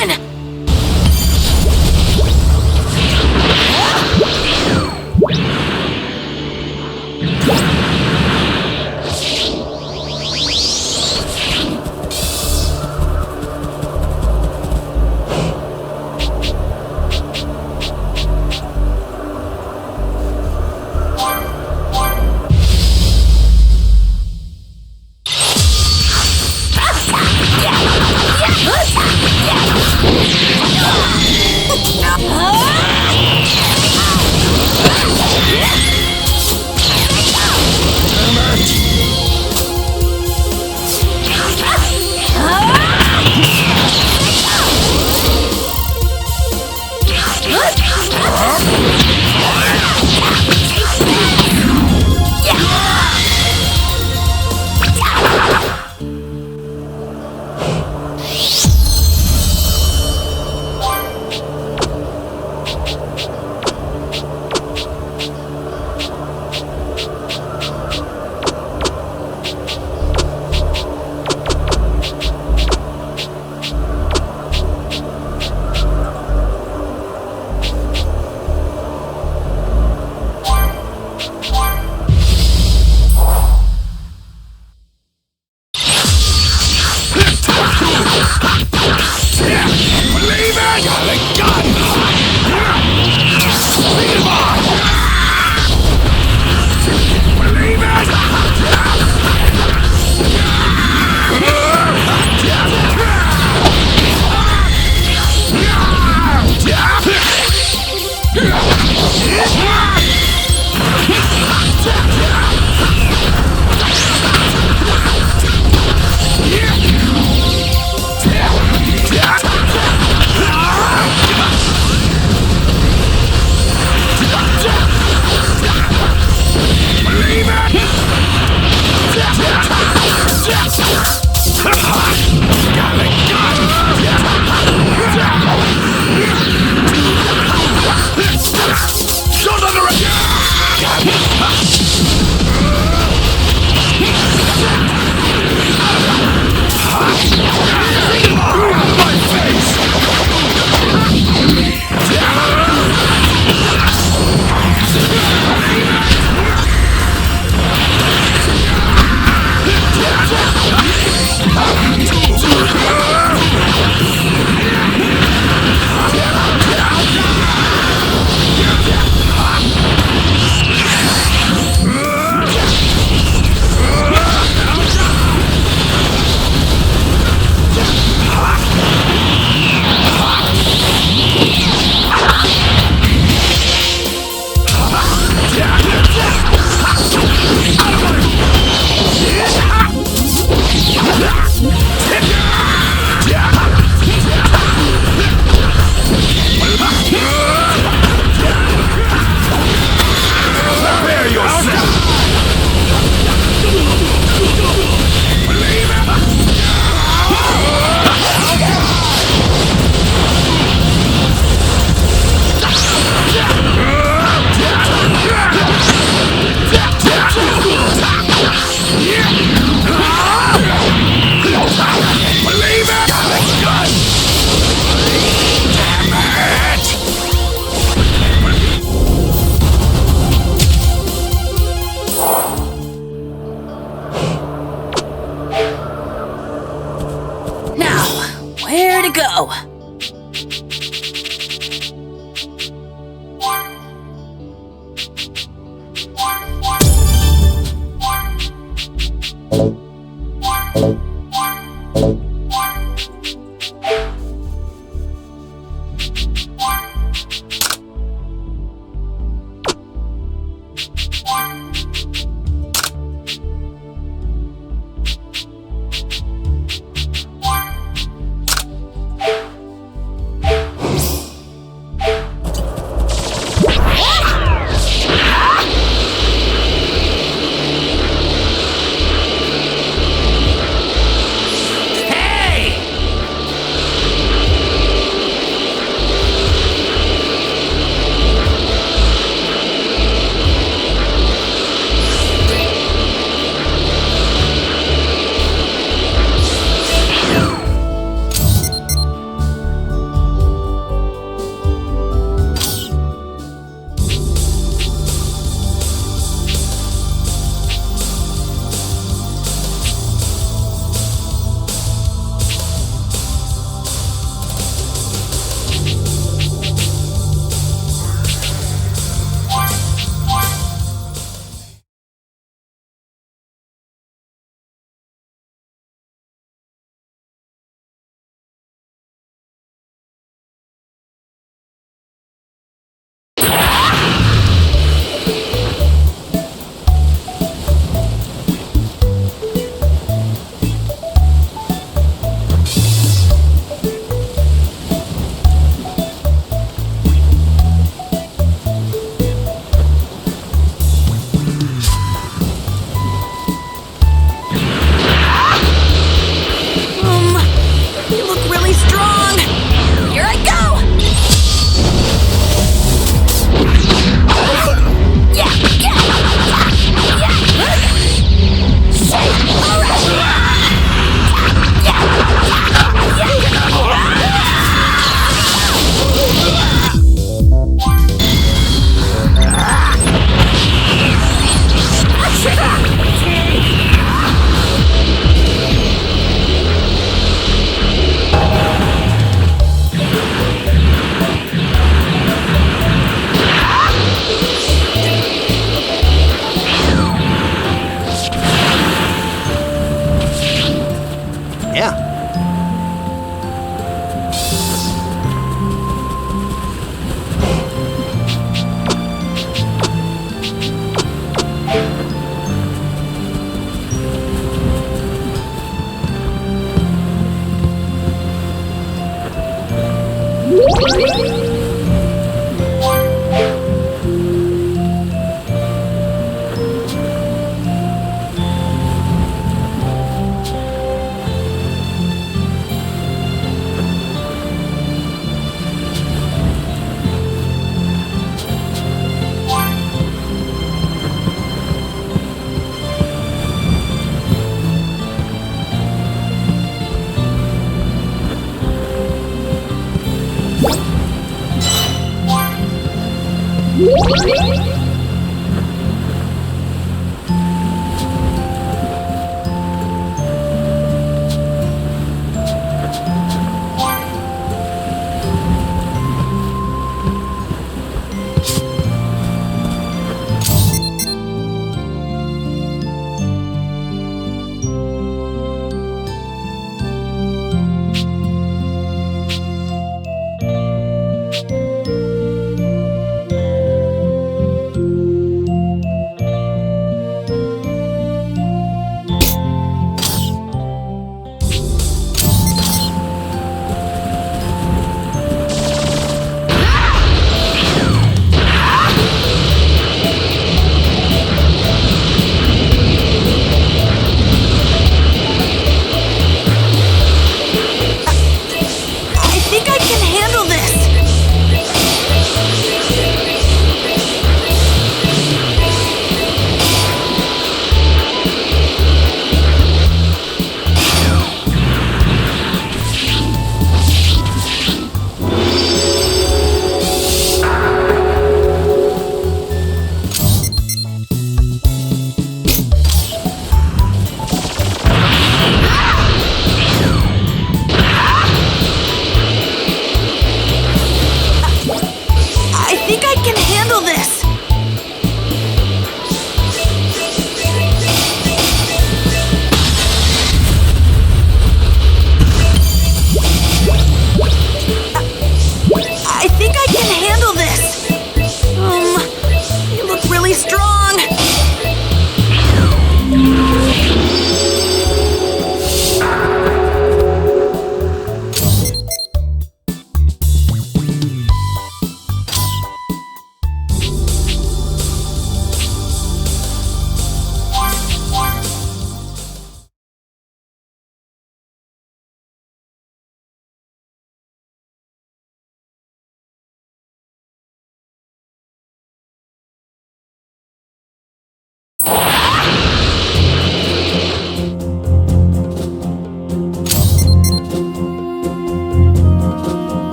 on!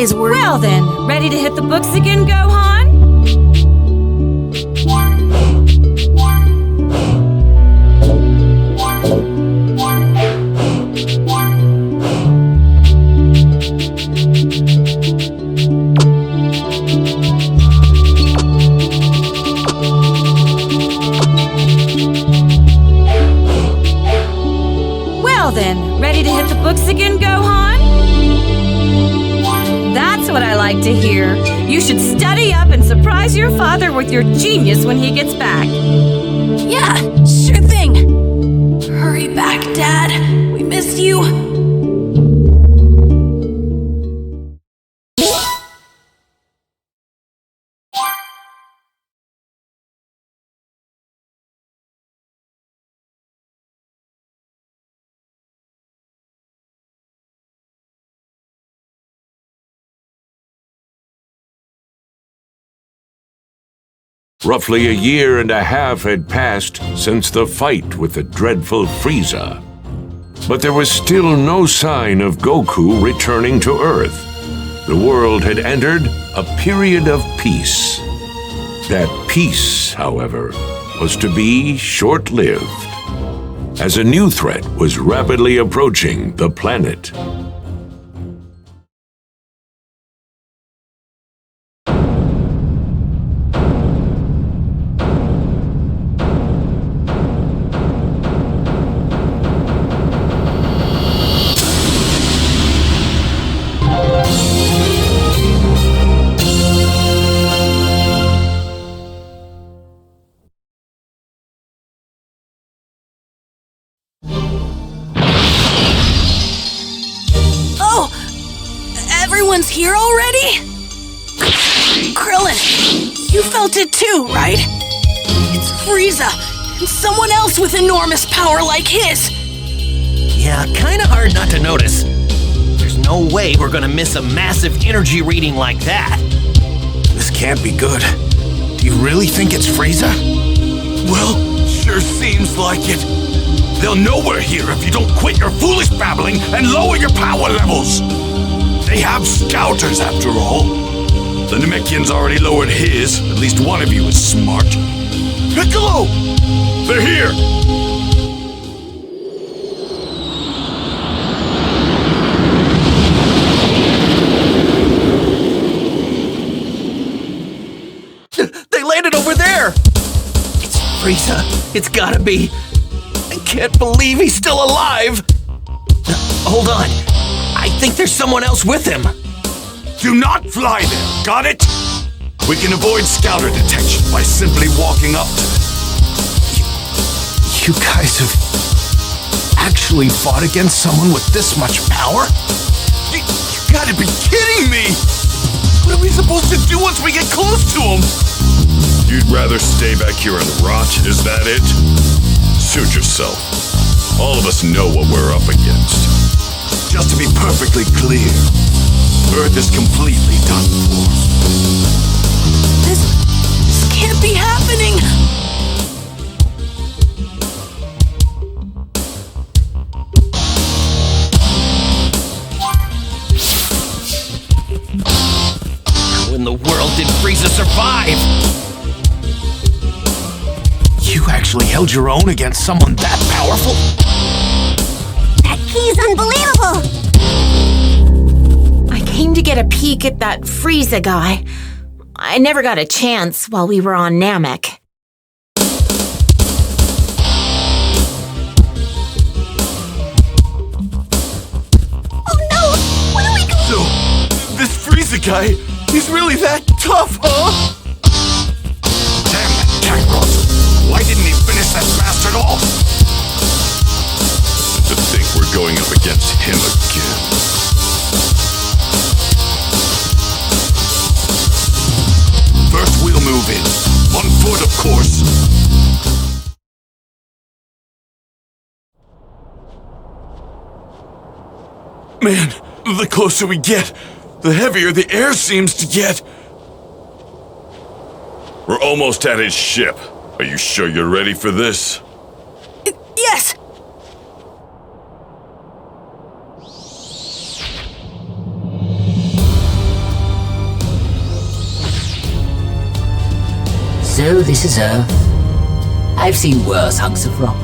his word. Well then, ready to hit the books again, Gohan? Well then, ready to hit the books again, Gohan? That's what I like to hear. You should study up and surprise your father with your genius when he gets back. Yeah, sure thing. Hurry back, Dad. We missed you. Roughly a year and a half had passed since the fight with the dreadful Frieza. But there was still no sign of Goku returning to Earth. The world had entered a period of peace. That peace, however, was to be short-lived, as a new threat was rapidly approaching the planet. Everyone's here already? Krillin, you felt it too, right? It's Frieza, and someone else with enormous power like his. Yeah, kinda hard not to notice. There's no way we're gonna miss a massive energy reading like that. This can't be good. Do you really think it's Frieza? Well, sure seems like it. They'll know we're here if you don't quit your foolish babbling and lower your power levels. They have scouters, after all. The Namekian's already lowered his. At least one of you is smart. Piccolo! They're here! They landed over there! It's Frieza. It's gotta be. I can't believe he's still alive! Hold on. I think there's someone else with him. Do not fly there, got it? We can avoid scouter detection by simply walking up to them. You guys have actually fought against someone with this much power? You gotta be kidding me! What are we supposed to do once we get close to him? You'd rather stay back here and rot, is that it? Suit yourself. All of us know what we're up against. Just to be perfectly clear, Earth is completely done for. This can't be happening! How in the world did Frieza survive? You actually held your own against someone that powerful? He's unbelievable! I came to get a peek at that Frieza guy. I never got a chance while we were on Namek. Oh no! What do we do? So, this Frieza guy, he's really that tough, huh? Damn that Kakarot! Why didn't he finish that bastard off? To think we're going up against him again. First we'll move in. On foot, of course. Man, the closer we get, the heavier the air seems to get. We're almost at his ship. Are you sure you're ready for this? Yes! So this is Earth. I've seen worse hunks of rock.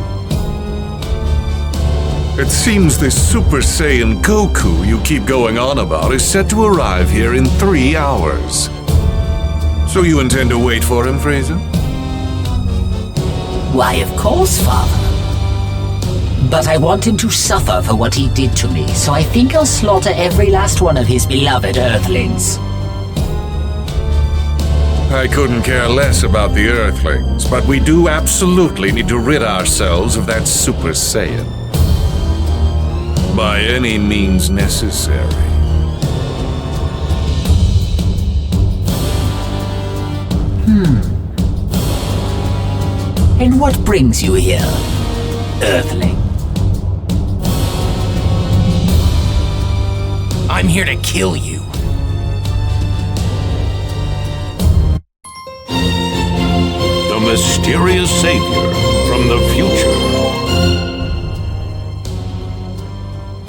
It seems this Super Saiyan Goku you keep going on about is set to arrive here in 3 hours. So you intend to wait for him, Frieza? Why, of course, Father. But I want him to suffer for what he did to me, so I think I'll slaughter every last one of his beloved Earthlings. I couldn't care less about the Earthlings, but we do absolutely need to rid ourselves of that Super Saiyan. By any means necessary. And what brings you here, Earthling? I'm here to kill you. The mysterious savior from the future.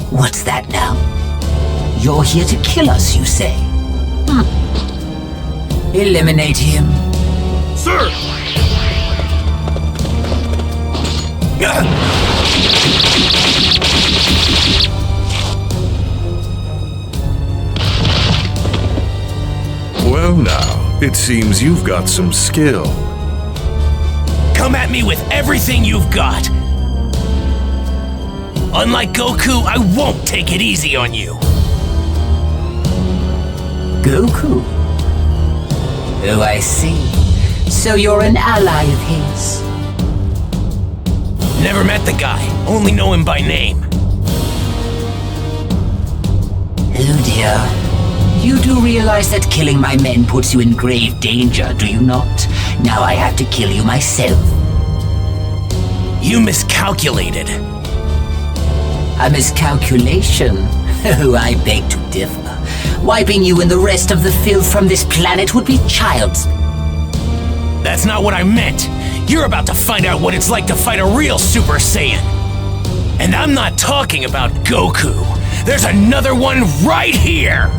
What's that now? You're here to kill us, you say? Eliminate him. Sir! Well now, it seems you've got some skill. Come at me with everything you've got. Unlike Goku, I won't take it easy on you. Goku? Oh, I see. So you're an ally of his. Never met the guy, only know him by name. Oh dear. You do realize that killing my men puts you in grave danger, do you not? Now I have to kill you myself. You miscalculated. A miscalculation? Oh, I beg to differ. Wiping you and the rest of the filth from this planet would be child's. That's not what I meant. You're about to find out what it's like to fight a real Super Saiyan. And I'm not talking about Goku. There's another one right here!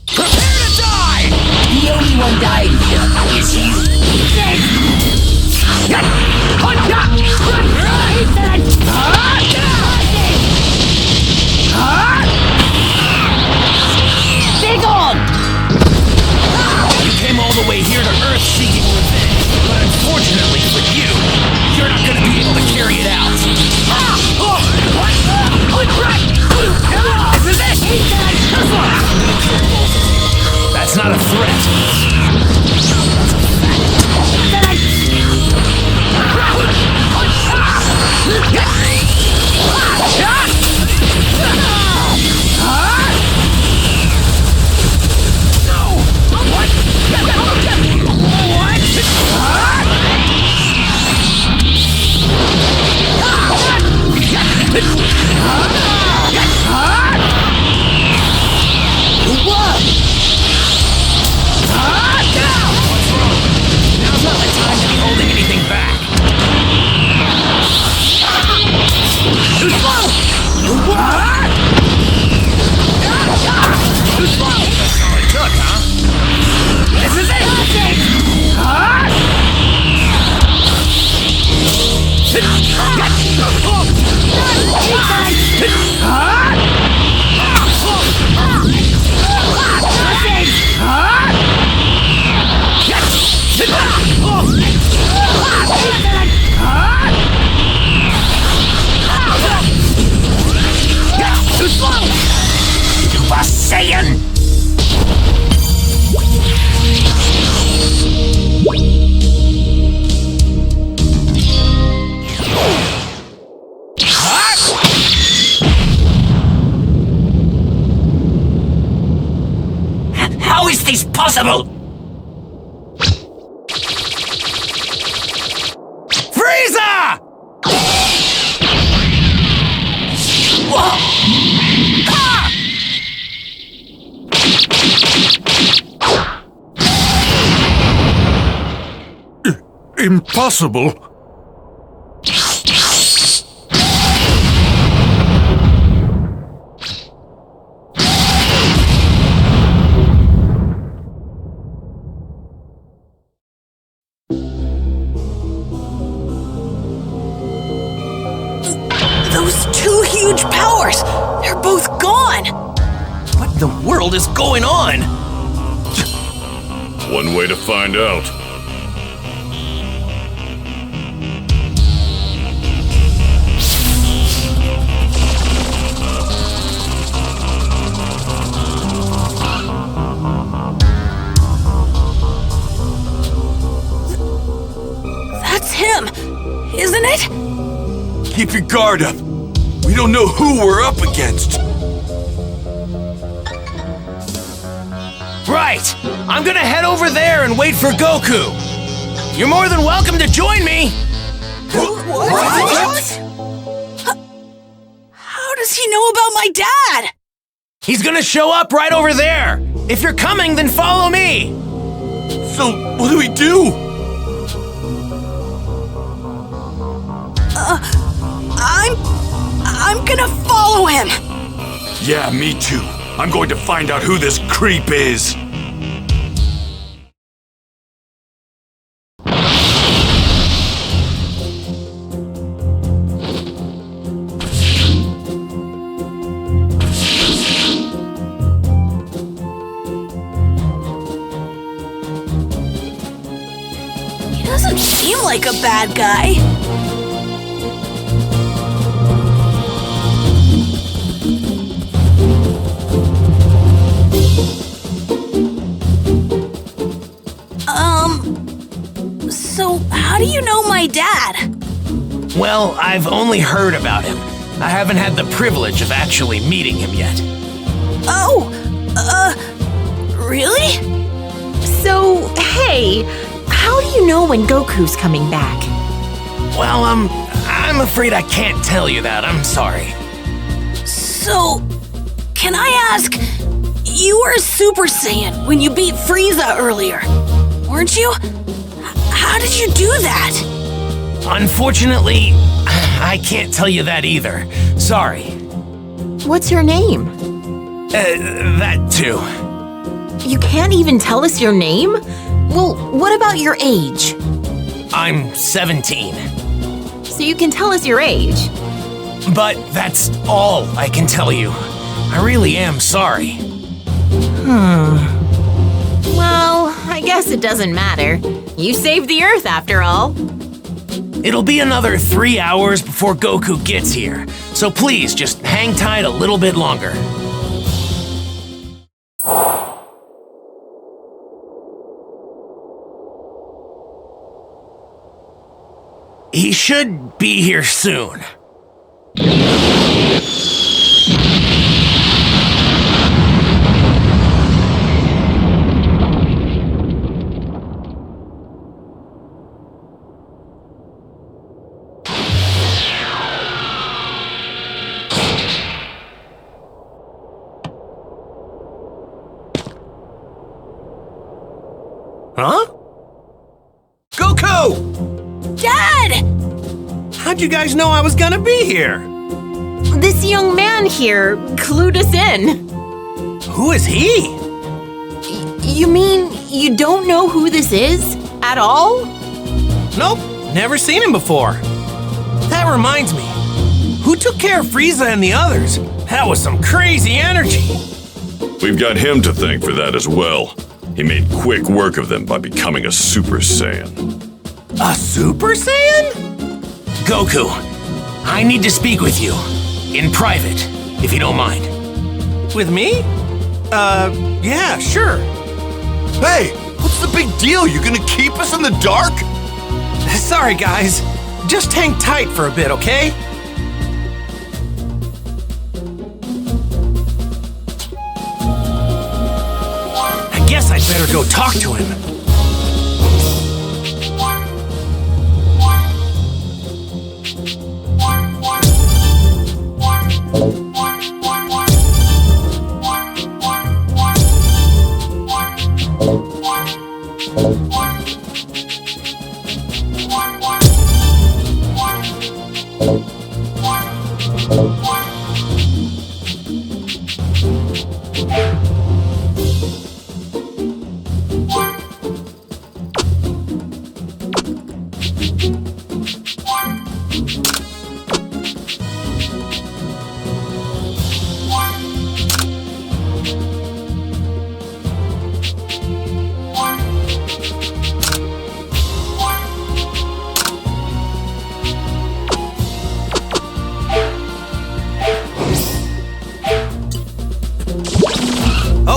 Prepare to die! The only one dying here is you. Dig on! You came all the way here to Earth seeking revenge, but unfortunately for you, you're not gonna be able to carry it out. That's not a threat. Now's not the time to be holding anything back. Too slow! Too slow! That's all it took, huh? This is it! Too slow! Super Saiyan! How is this possible? Frieza! Impossible. powers! They're both gone! What in the world is going on? One way to find out. That's him, isn't it? Keep your guard up. We don't know who we're up against. Right! I'm gonna head over there and wait for Goku. You're more than welcome to join me. What? How does he know about my dad? He's gonna show up right over there. If you're coming, then follow me. So, what do we do? I'm gonna follow him. Yeah, me too. I'm going to find out who this creep is. He doesn't seem like a bad guy. So how do you know my dad? Well, I've only heard about him. I haven't had the privilege of actually meeting him yet. Oh, really? So, hey, how do you know when Goku's coming back? Well, I'm afraid I can't tell you that. I'm sorry. So, can I ask, you were a Super Saiyan when you beat Frieza earlier, weren't you? How did you do that? Unfortunately, I can't tell you that either. Sorry. What's your name? That too. You can't even tell us your name? Well, what about your age? I'm 17. So you can tell us your age. But that's all I can tell you. I really am sorry. Well, I guess it doesn't matter. You saved the Earth after all. It'll be another 3 hours before Goku gets here, so please just hang tight a little bit longer. He should be here soon. Huh? Goku! Dad! How'd you guys know I was gonna be here? This young man here clued us in. Who is he? You mean you don't know who this is? At all? Nope, never seen him before. That reminds me. Who took care of Frieza and the others? That was some crazy energy. We've got him to thank for that as well. He made quick work of them by becoming a Super Saiyan. A Super Saiyan? Goku, I need to speak with you. In private, if you don't mind. With me? Yeah, sure. Hey, what's the big deal? You gonna keep us in the dark? Sorry, guys. Just hang tight for a bit, okay? I guess I'd better go talk to him.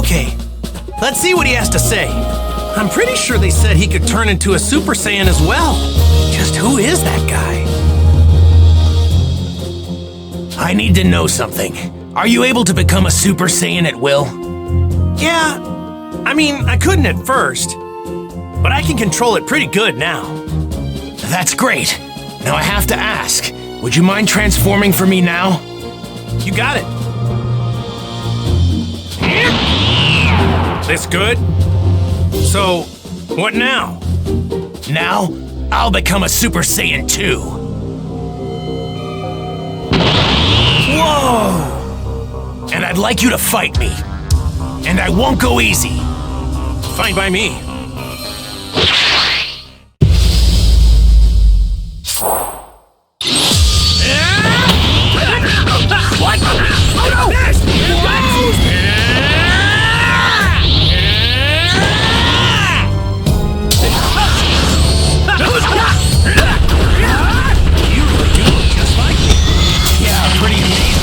Okay, let's see what he has to say. I'm pretty sure they said he could turn into a Super Saiyan as well. Just who is that guy? I need to know something. Are you able to become a Super Saiyan at will? Yeah, I mean, I couldn't at first, but I can control it pretty good now. That's great. Now I have to ask, would you mind transforming for me now? You got it. This good? So, what now? Now, I'll become a Super Saiyan 2. Whoa! And I'd like you to fight me. And I won't go easy. Fine by me. What? Oh no! You really do look just like me. Yeah, pretty amazing.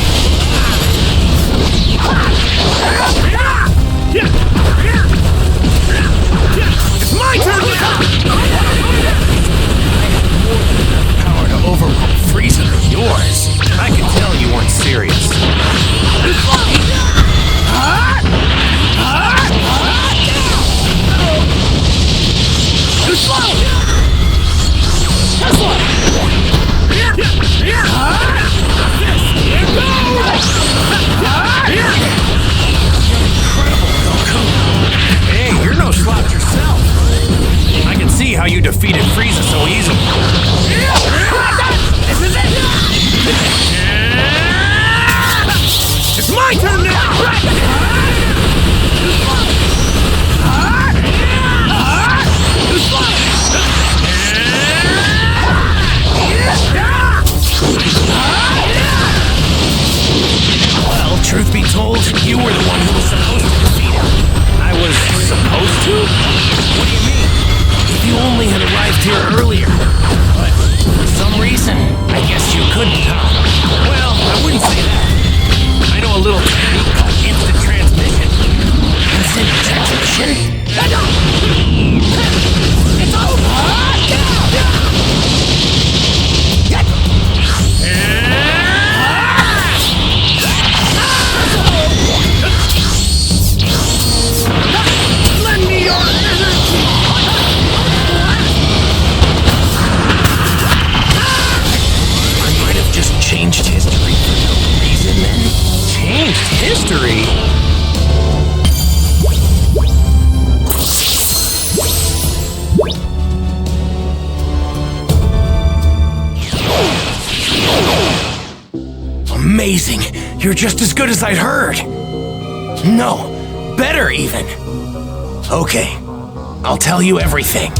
It's my turn now! Power to overwhelm Frieza than yours. I can tell you weren't serious. Too slow! Too slow! Hey, you're no slouch yourself. I can see how you defeated Frieza so easily. This is it! It's my turn now! Well, truth be told, you were the one who was supposed to defeat him. I was supposed to? What do you mean? If you only had arrived here earlier. But for some reason, I guess you couldn't, huh? Well, I wouldn't say that. I know a little technique called instant transmission. Instant transmission? It's over! Lend me your energy! I might have just changed history for no reason then. Changed history? Amazing! You're just as good as I'd heard! No, better even! Okay, I'll tell you everything.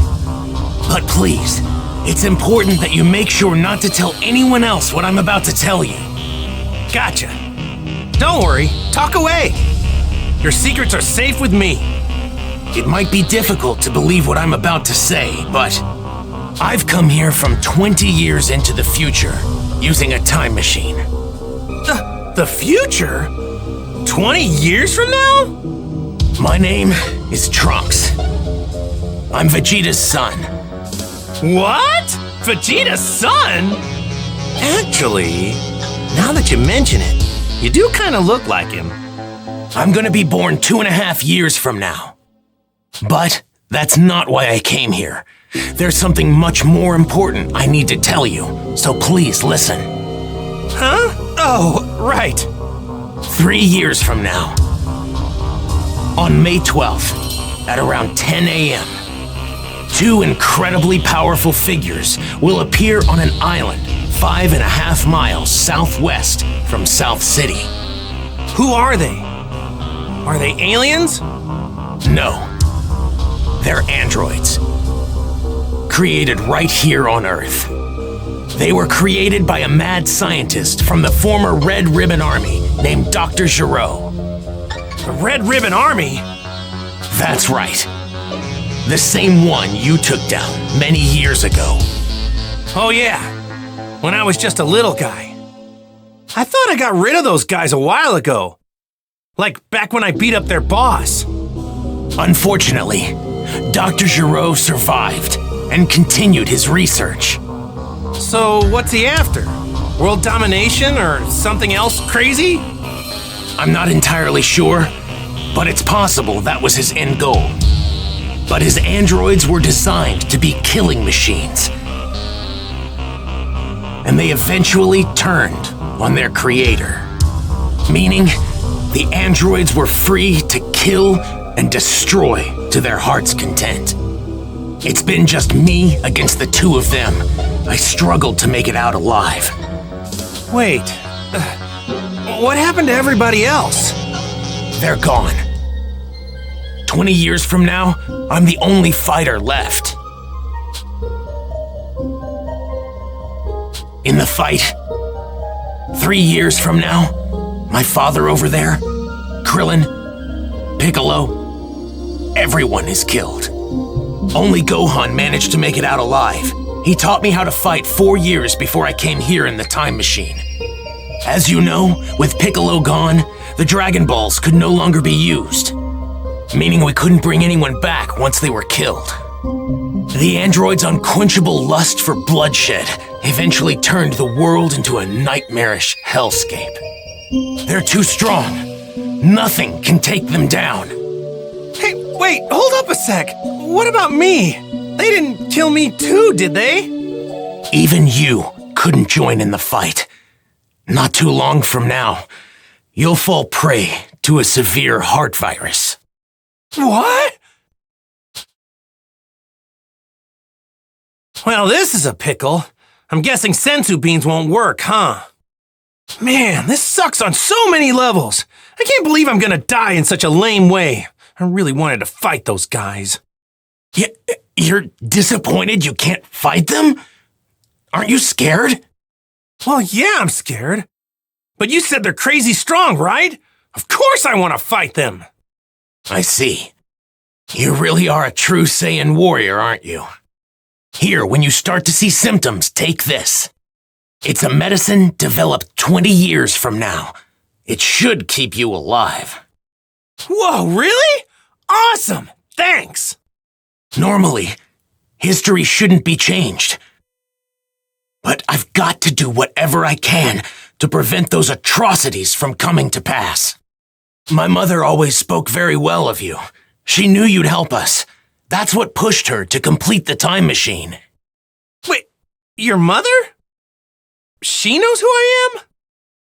But please, it's important that you make sure not to tell anyone else what I'm about to tell you. Gotcha. Don't worry, talk away. Your secrets are safe with me. It might be difficult to believe what I'm about to say, but I've come here from 20 years into the future using a time machine. The future? 20 years from now? My name is Trunks. I'm Vegeta's son. What? Vegeta's son? Actually, now that you mention it, you do kind of look like him. I'm gonna be born 2.5 years from now. But that's not why I came here. There's something much more important I need to tell you, so please listen. Huh? Oh, right. 3 years from now, on May 12th, at around 10 a.m., 2 incredibly powerful figures will appear on an island 5.5 miles southwest from South City. Who are they? Are they aliens? No. They're androids. Created right here on Earth. They were created by a mad scientist from the former Red Ribbon Army named Dr. Giraud. The Red Ribbon Army? That's right. The same one you took down many years ago. Oh yeah, when I was just a little guy. I thought I got rid of those guys a while ago. Like back when I beat up their boss. Unfortunately, Dr. Giraud survived and continued his research. So what's he after? World domination or something else crazy? I'm not entirely sure, but it's possible that was his end goal. But his androids were designed to be killing machines. And they eventually turned on their creator. Meaning, the androids were free to kill and destroy to their heart's content. It's been just me against the two of them. I struggled to make it out alive. Wait, what happened to everybody else? They're gone. 20 years from now, I'm the only fighter left. In the fight, 3 years from now, my father over there, Krillin, Piccolo, everyone is killed. Only Gohan managed to make it out alive. He taught me how to fight 4 years before I came here in the time machine. As you know, with Piccolo gone, the Dragon Balls could no longer be used, meaning we couldn't bring anyone back once they were killed. The android's unquenchable lust for bloodshed eventually turned the world into a nightmarish hellscape. They're too strong. Nothing can take them down. Hey, wait, hold up a sec. What about me? They didn't kill me too, did they? Even you couldn't join in the fight. Not too long from now, you'll fall prey to a severe heart virus. What? Well, this is a pickle. I'm guessing senzu beans won't work, huh? Man, this sucks on so many levels. I can't believe I'm gonna die in such a lame way. I really wanted to fight those guys. You're disappointed you can't fight them? Aren't you scared? Well, yeah, I'm scared. But you said they're crazy strong, right? Of course I want to fight them. I see. You really are a true Saiyan warrior, aren't you? Here, when you start to see symptoms, take this. It's a medicine developed 20 years from now. It should keep you alive. Whoa, really? Awesome! Thanks! Normally, history shouldn't be changed. But I've got to do whatever I can to prevent those atrocities from coming to pass. My mother always spoke very well of you. She knew you'd help us. That's what pushed her to complete the time machine. Wait, your mother? She knows who I am?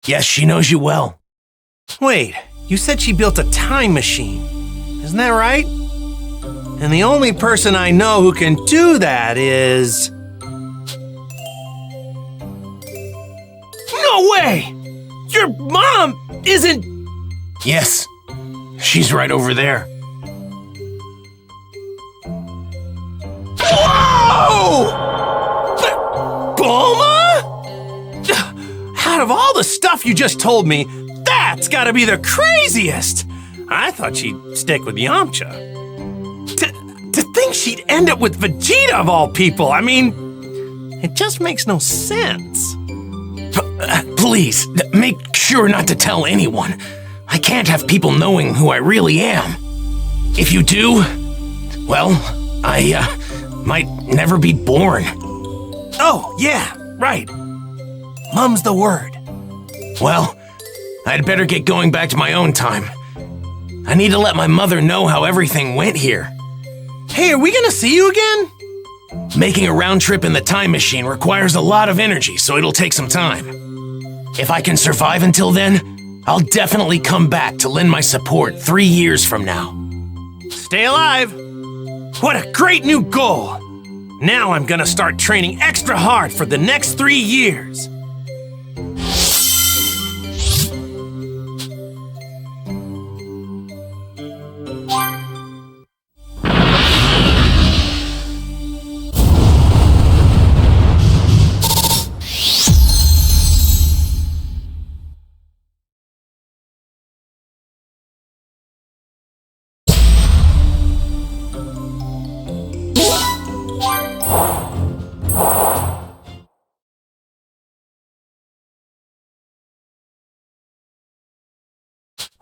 Yes, she knows you well. Wait, you said she built a time machine. Isn't that right? And the only person I know who can do that is... No way! Your mom isn't... Yes, she's right over there. Whoa! Bulma? Out of all the stuff you just told me, that's gotta be the craziest! I thought she'd stick with Yamcha. To think she'd end up with Vegeta of all people, I mean, it just makes no sense. Please, make sure not to tell anyone. I can't have people knowing who I really am. If you do, well, I might never be born. Oh, yeah, right. Mum's the word. Well, I'd better get going back to my own time. I need to let my mother know how everything went here. Hey, are we gonna see you again? Making a round trip in the time machine requires a lot of energy, so it'll take some time. If I can survive until then, I'll definitely come back to lend my support 3 years from now. Stay alive! What a great new goal! Now I'm gonna start training extra hard for the next 3 years.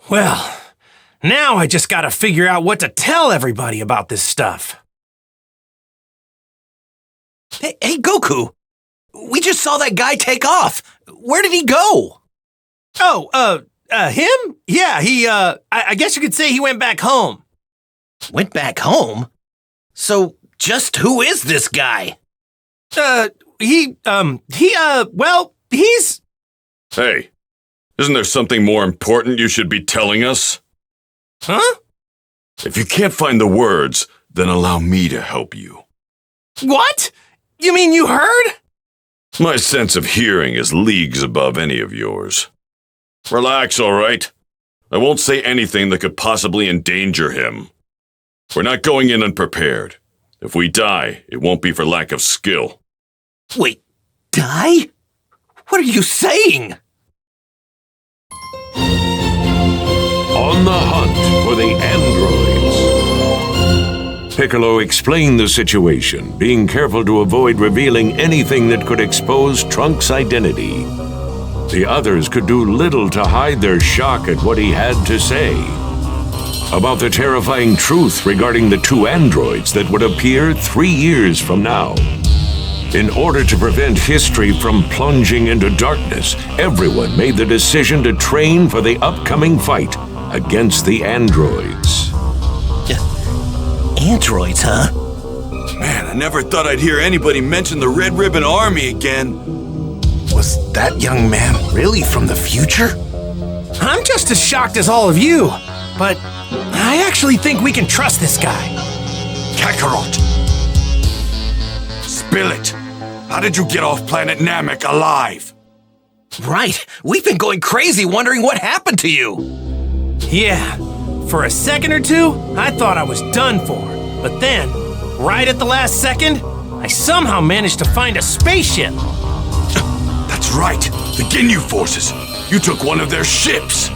Well, now I just gotta figure out what to tell everybody about this stuff. Hey, Goku! We just saw that guy take off. Where did he go? Oh, him? Yeah, I guess you could say he went back home. Went back home? So, just who is this guy? He's... Hey, isn't there something more important you should be telling us? Huh? If you can't find the words, then allow me to help you. What? You mean you heard? My sense of hearing is leagues above any of yours. Relax, all right? I won't say anything that could possibly endanger him. We're not going in unprepared. If we die, it won't be for lack of skill. Wait, die? What are you saying? On the hunt for the androids. Piccolo explained the situation, being careful to avoid revealing anything that could expose Trunks' identity. The others could do little to hide their shock at what he had to say about the terrifying truth regarding the two androids that would appear 3 years from now. In order to prevent history from plunging into darkness, everyone made the decision to train for the upcoming fight against the androids. Androids, huh? Man, I never thought I'd hear anybody mention the Red Ribbon Army again. Was that young man really from the future? I'm just as shocked as all of you, but I actually think we can trust this guy. Kakarot! Spill it! How did you get off planet Namek alive? Right. We've been going crazy wondering what happened to you. Yeah, for a second or two, I thought I was done for. But then, right at the last second, I somehow managed to find a spaceship. That's right, the Ginyu forces. You took one of their ships.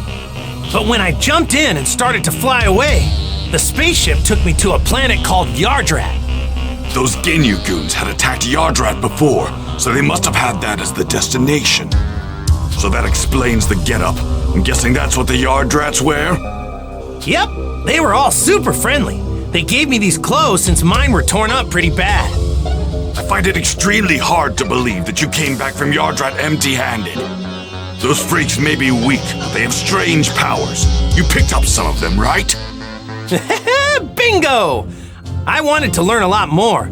But when I jumped in and started to fly away, the spaceship took me to a planet called Yardrat. Those Ginyu goons had attacked Yardrat before, so they must have had that as the destination. So that explains the getup. I'm guessing that's what the Yardrats wear? Yep, they were all super friendly. They gave me these clothes since mine were torn up pretty bad. I find it extremely hard to believe that you came back from Yardrat empty-handed. Those freaks may be weak, but they have strange powers. You picked up some of them, right? Bingo! I wanted to learn a lot more,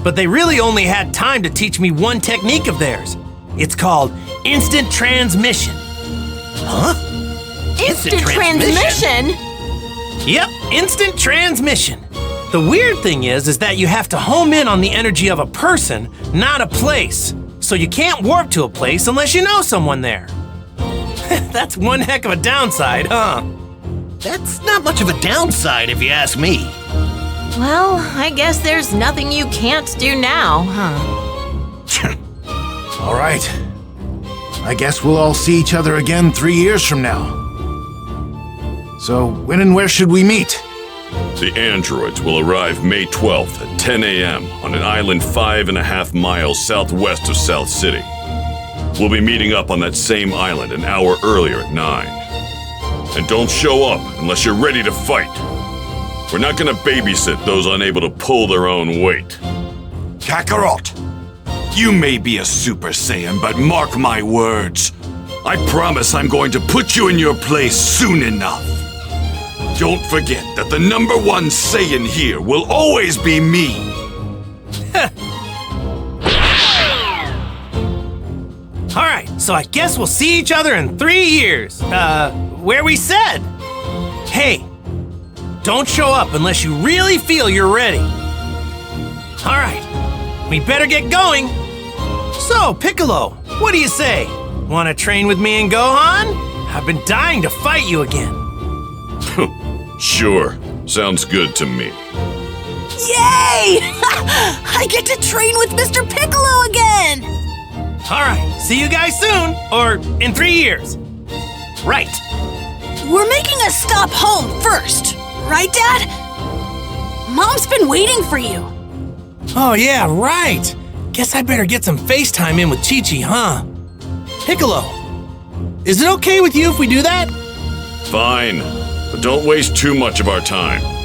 but they really only had time to teach me one technique of theirs. It's called instant transmission. Huh? Instant transmission? Yep, instant transmission. The weird thing is that you have to home in on the energy of a person, not a place. So you can't warp to a place unless you know someone there. That's one heck of a downside, huh? That's not much of a downside if you ask me. Well, I guess there's nothing you can't do now, huh? All right. I guess we'll all see each other again 3 years from now. So, when and where should we meet? The androids will arrive May 12th at 10 a.m. on an island 5.5 miles southwest of South City. We'll be meeting up on that same island an hour earlier at 9. And don't show up unless you're ready to fight. We're not gonna babysit those unable to pull their own weight. Kakarot, you may be a Super Saiyan, but mark my words. I promise I'm going to put you in your place soon enough. Don't forget that the #1 Saiyan here will always be me. All right, so I guess we'll see each other in 3 years. Where we said. Hey, don't show up unless you really feel you're ready. All right, we better get going. So, Piccolo, what do you say? Want to train with me and Gohan? I've been dying to fight you again. Sure, sounds good to me. Yay! I get to train with Mr. Piccolo again! All right, see you guys soon, or in 3 years. Right. We're making a stop home first, right, Dad? Mom's been waiting for you. Oh, yeah, right. Guess I better get some FaceTime in with Chi-Chi, huh? Piccolo, is it okay with you if we do that? Fine, but don't waste too much of our time.